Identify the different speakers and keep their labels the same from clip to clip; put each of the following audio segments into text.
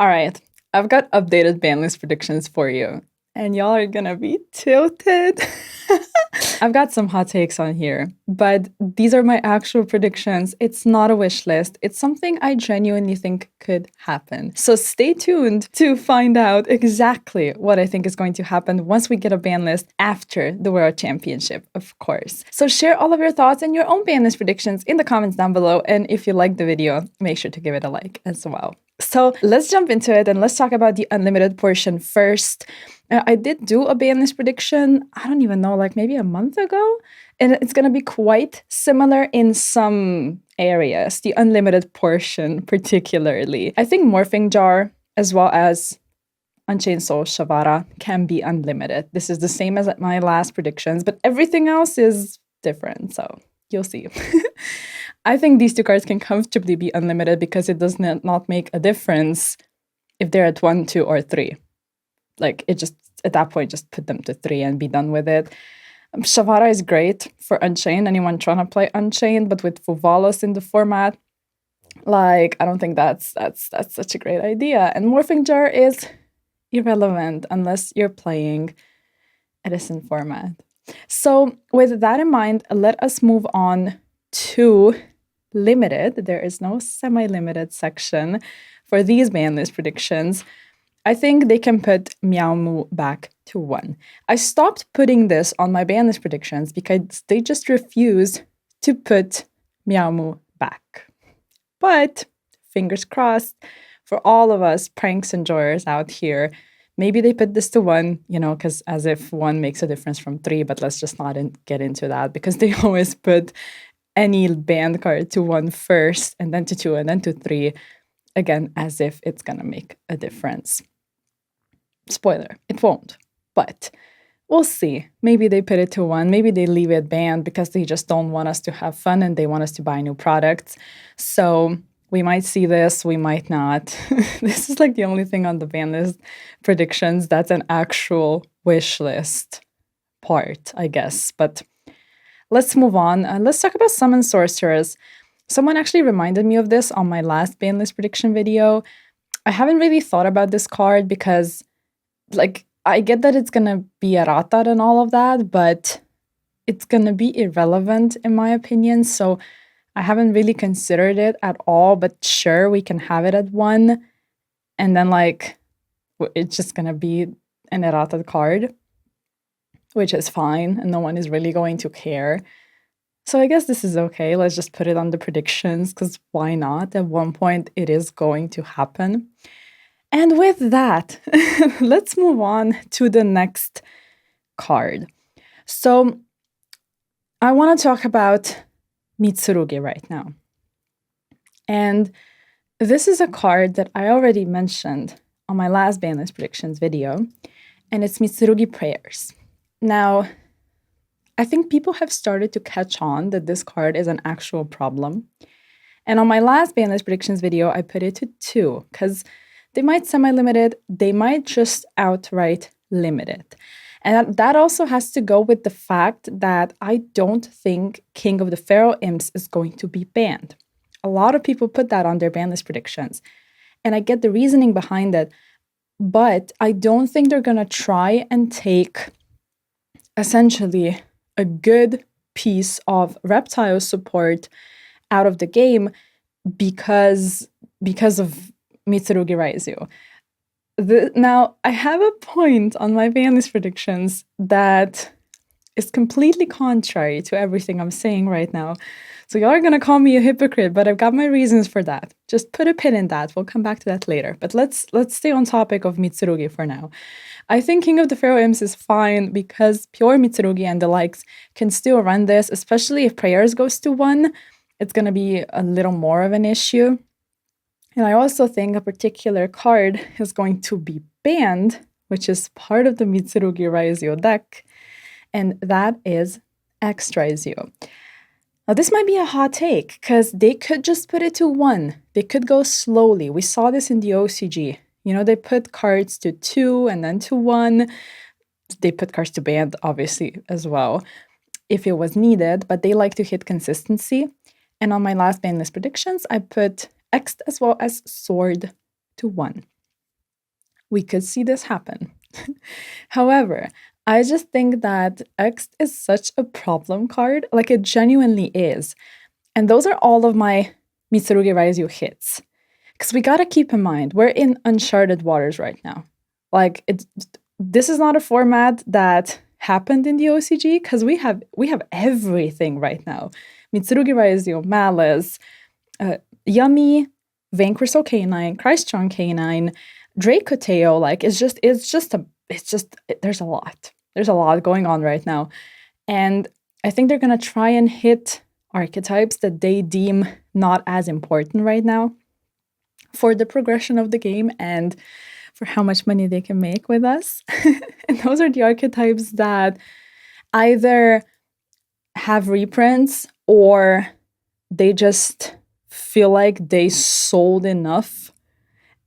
Speaker 1: All right, I've got updated Banlist predictions for you, and y'all are gonna be tilted. I've got some hot takes on here, but these are my actual predictions. It's not a wish list. It's something I genuinely think could happen. So stay tuned to find out exactly what I think is going to happen once we get a ban list after the World Championship, of course. So share all of your thoughts and your own ban list predictions in the comments down below. And if you liked the video, make sure to give it a like as well. So let's jump into it and let's talk about the unlimited portion first. I did do a ban list prediction, I don't even know, like maybe a month ago. And it's going to be quite similar in some areas, the unlimited portion particularly. I think Morphing Jar as well as Unchained Soul Shavara can be unlimited. This is the same as my last predictions, but everything else is different. So you'll see. I think these two cards can comfortably be unlimited because it does not make a difference if they're at 1, 2, or 3. Like, it just, at that point, just put them to 3 and be done with it. Shavara is great for Unchained, anyone trying to play Unchained, but with Fuvalos in the format, like, I don't think that's such a great idea. And Morphing Jar is irrelevant unless you're playing Edison format. So with that in mind, let us move on to limited. There is no semi-limited section for these ban list predictions. I think they can put Meow Moo back to 1. I stopped putting this on my ban list predictions because they just refuse to put Meow Moo back. But fingers crossed for all of us pranks enjoyers out here. Maybe they put this to 1, because as if 1 makes a difference from 3, but let's just not get into that because they always put any banned card to 1 first, and then to 2, and then to 3, again, as if it's gonna make a difference. Spoiler, it won't, but we'll see. Maybe they put it to 1, maybe they leave it banned because they just don't want us to have fun and they want us to buy new products. So we might see this, we might not. This is like the only thing on the ban list predictions that's an actual wish list part, I guess, but let's move on. Let's talk about Summon Sorceress. Someone actually reminded me of this on my last ban list prediction video. I haven't really thought about this card because, like, I get that it's going to be a Ratar and all of that, but it's going to be irrelevant in my opinion. So I haven't really considered it at all, but sure, we can have it at 1. And then, like, it's just going to be an errata card, which is fine, and no one is really going to care. So I guess this is okay. Let's just put it on the predictions, because why not? At one point, it is going to happen. And with that, let's move on to the next card. So I want to talk about Mitsurugi right now. And this is a card that I already mentioned on my last Banlist predictions video, and it's Mitsurugi Prayers. Now, I think people have started to catch on that this card is an actual problem. And on my last Banlist predictions video, I put it to 2, because they might semi-limit it, they might just outright limit it. And that also has to go with the fact that I don't think King of the Pharaoh Imps is going to be banned. A lot of people put that on their ban list predictions. And I get the reasoning behind it, but I don't think they're going to try and take essentially a good piece of reptile support out of the game because of Mitsurugi Raizu. Now, I have a point on my ban list predictions that is completely contrary to everything I'm saying right now. So y'all are going to call me a hypocrite, but I've got my reasons for that. Just put a pin in that. We'll come back to that later. But let's stay on topic of Mitsurugi for now. I think King of the Pharaoh Imps is fine because pure Mitsurugi and the likes can still run this, especially if Prayers goes to 1. It's going to be a little more of an issue. And I also think a particular card is going to be banned, which is part of the Mitsurugi Raizu deck, and that is X-Raizu. Now, this might be a hot take, because they could just put it to 1. They could go slowly. We saw this in the OCG. They put cards to 2 and then to 1. They put cards to banned, obviously, as well, if it was needed, but they like to hit consistency. And on my last ban list predictions, I put X as well as Sword to 1. we could see this happen. However, I just think that X is such a problem card. Like, it genuinely is. And those are all of my Mitsurugi Raizyu hits. Because we got to keep in mind, we're in uncharted waters right now. Like, this is not a format that happened in the OCG, because we have everything right now. Mitsurugi Raizyu, Malice, Yummy, Vanquisher K9, Christstrong K9, Dracoteo. Like, there's a lot. There's a lot going on right now. And I think they're going to try and hit archetypes that they deem not as important right now for the progression of the game and for how much money they can make with us. And those are the archetypes that either have reprints or they just feel like they sold enough,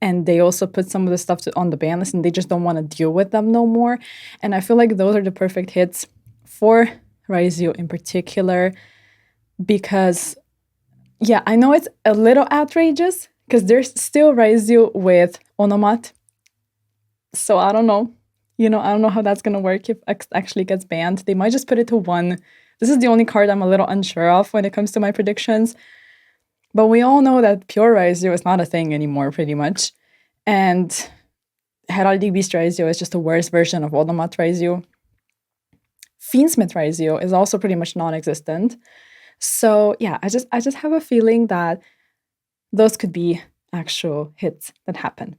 Speaker 1: and they also put some of the stuff on the ban list and they just don't want to deal with them no more. And I feel like those are the perfect hits for Raizyu in particular, because, yeah, I know it's a little outrageous because there's still Raizyu with Onomat. So I don't know. I don't know how that's going to work if X actually gets banned. They might just put it to 1. This is the only card I'm a little unsure of when it comes to my predictions. But we all know that pure Raizyu is not a thing anymore, pretty much. And Heraldic Beast Raizyu is just a worse version of Onomat Raizyu. Fiendsmith Raizyu is also pretty much non-existent. So yeah, I just have a feeling that those could be actual hits that happen.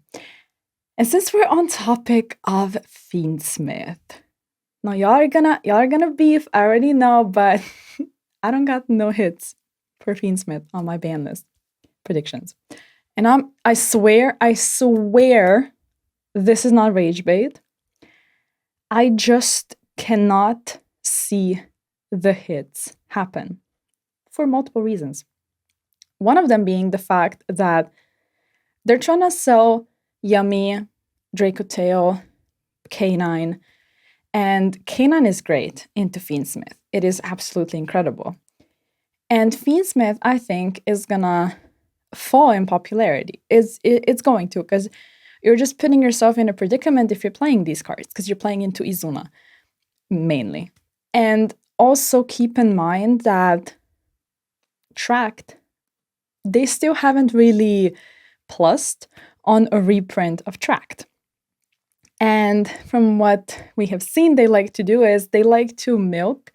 Speaker 1: And since we're on topic of Fiendsmith, now y'all are gonna beef, I already know, but I don't got no hits for Fiendsmith on my ban list predictions. And I swear this is not rage bait. I just cannot see the hits happen for multiple reasons. One of them being the fact that they're trying to sell Yummy, Dracoteo, K9, and K9 is great into Fiendsmith. It is absolutely incredible. And Fiendsmith, I think, is gonna fall in popularity. It's going to, because you're just putting yourself in a predicament if you're playing these cards, because you're playing into Izuna, mainly. And also keep in mind that Tract, they still haven't really plussed on a reprint of Tract. And from what we have seen, they like to do is they like to milk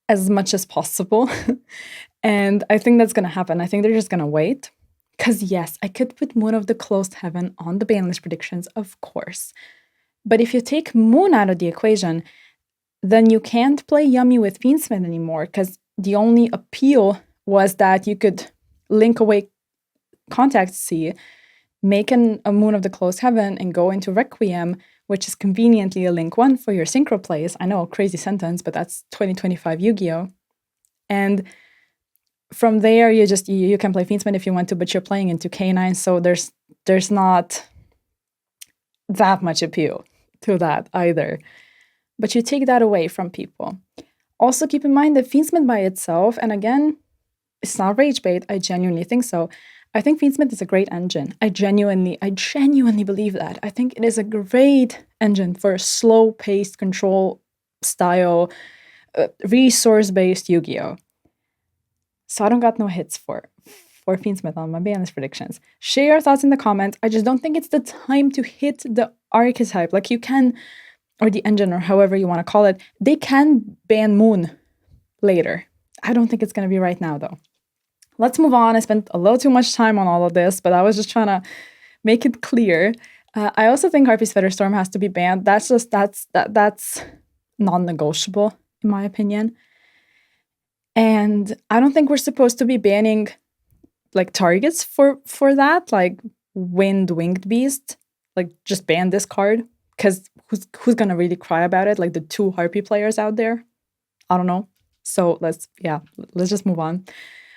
Speaker 1: as much as possible. And I think that's going to happen. I think they're just going to wait. Because yes, I could put Moon of the Closed Heaven on the ban list predictions, of course. But if you take Moon out of the equation, then you can't play Yummy with Fiendsmith anymore, because the only appeal was that you could link away Contact C, make a Moon of the Closed Heaven, and go into Requiem, which is conveniently a link 1 for your synchro plays. I know, a crazy sentence, but that's 2025 Yu-Gi-Oh! And from there, you can play Fiendsmith if you want to, but you're playing into K9, so there's not that much appeal to that either. But you take that away from people. Also keep in mind that Fiendsmith by itself, and again, it's not rage bait, I genuinely think so. I think Fiendsmith is a great engine. I genuinely believe that. I think it is a great engine for a slow-paced control style, resource-based Yu-Gi-Oh! So I don't got no hits for Fiendsmith on my ban list predictions. Share your thoughts in the comments. I just don't think it's the time to hit the archetype. Like, you can, or the engine, or however you want to call it, they can ban Moon later. I don't think it's going to be right now, though. Let's move on. I spent a little too much time on all of this, but I was just trying to make it clear. I also think Harpy's Featherstorm has to be banned. That's non-negotiable, in my opinion. And I don't think we're supposed to be banning like targets for that, like Winged Beast. Like, just ban this card, because who's gonna really cry about it? Like the 2 Harpy players out there? I don't know. So let's just move on.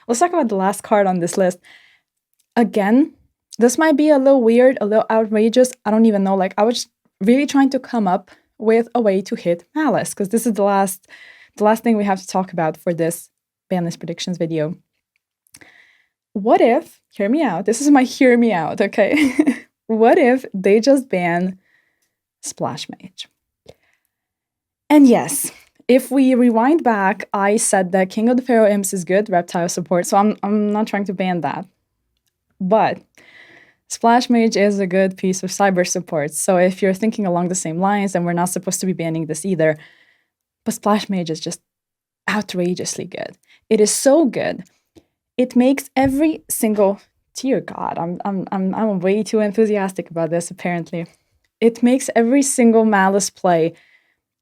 Speaker 1: Let's talk about the last card on this list. Again, this might be a little weird, a little outrageous. I don't even know. Like, I was really trying to come up with a way to hit Malice, because this is the last thing we have to talk about for this ban list predictions video. What if, hear me out, this is my hear me out, okay? What if they just ban Splash Mage? And yes, if we rewind back, I said that King of the Pharaoh Imps is good reptile support, so I'm not trying to ban that. But Splash Mage is a good piece of cyber support. So if you're thinking along the same lines, then we're not supposed to be banning this either. But Splash Mage is just outrageously good. It is so good. It makes every single, dear God, I'm way too enthusiastic about this apparently. It makes every single Malice play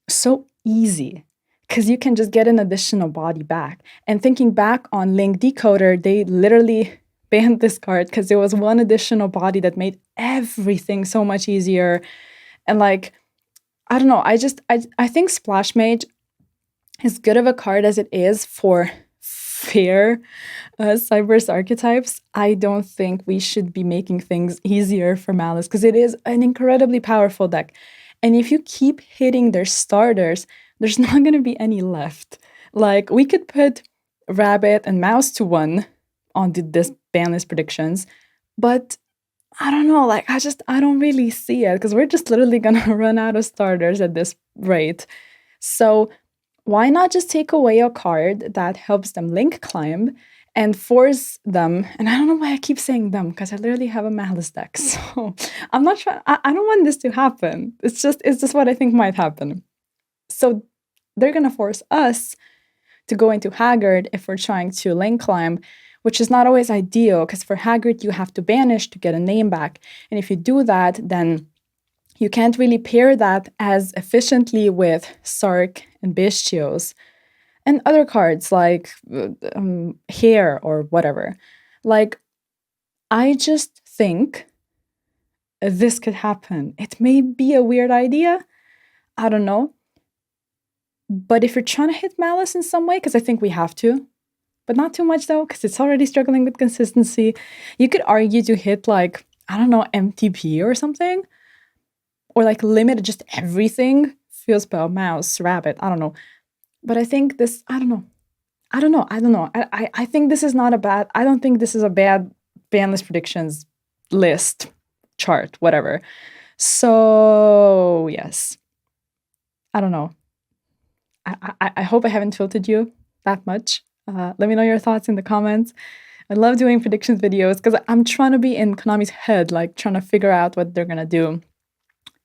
Speaker 1: so easy because you can just get an additional body back. And thinking back on Link Decoder, they literally banned this card because there was one additional body that made everything so much easier. And like, I don't know, I think Splash Mage, as good of a card as it is for fair Cyberse archetypes, I don't think we should be making things easier for Malice because it is an incredibly powerful deck. And if you keep hitting their starters, there's not going to be any left. Like, we could put Rabbit and Mouse to 1 on this Banlist predictions, but I don't know, like, I don't really see it because we're just literally going to run out of starters at this rate. So why not just take away a card that helps them link climb and force them, and I don't know why I keep saying them because I literally have a Malice deck, so I'm not trying, I don't want this to happen. It's just what I think might happen. So they're gonna force us to go into Haggard if we're trying to link climb, which is not always ideal because for Haggard you have to banish to get a name back. And if you do that, then you can't really pair that as efficiently with Sark and Bestios and other cards like Hair or whatever. Like, I just think this could happen. It may be a weird idea. I don't know. But if you're trying to hit Malice in some way, because I think we have to, but not too much though, because it's already struggling with consistency, you could argue to hit like, I don't know, MTP or something. Or like limit just everything. Field Spell, Mouse, Rabbit, I don't know. But I think this, I don't know. I think this is not a bad, I don't think this is a bad Banlist predictions list, chart, whatever. So yes. I don't know. I hope I haven't tilted you that much. Let me know your thoughts in the comments. I love doing predictions videos because I'm trying to be in Konami's head, like trying to figure out what they're gonna do.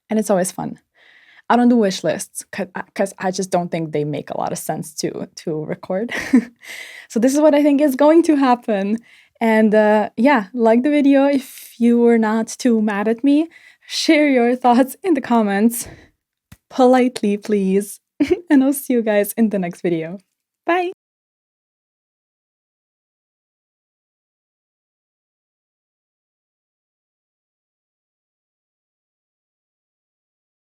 Speaker 1: And it's always fun. I don't do wish lists because I just don't think they make a lot of sense to record. So this is what I think is going to happen. And yeah, like the video if you were not too mad at me. Share your thoughts in the comments. Politely, please. And I'll see you guys in the next video. Bye!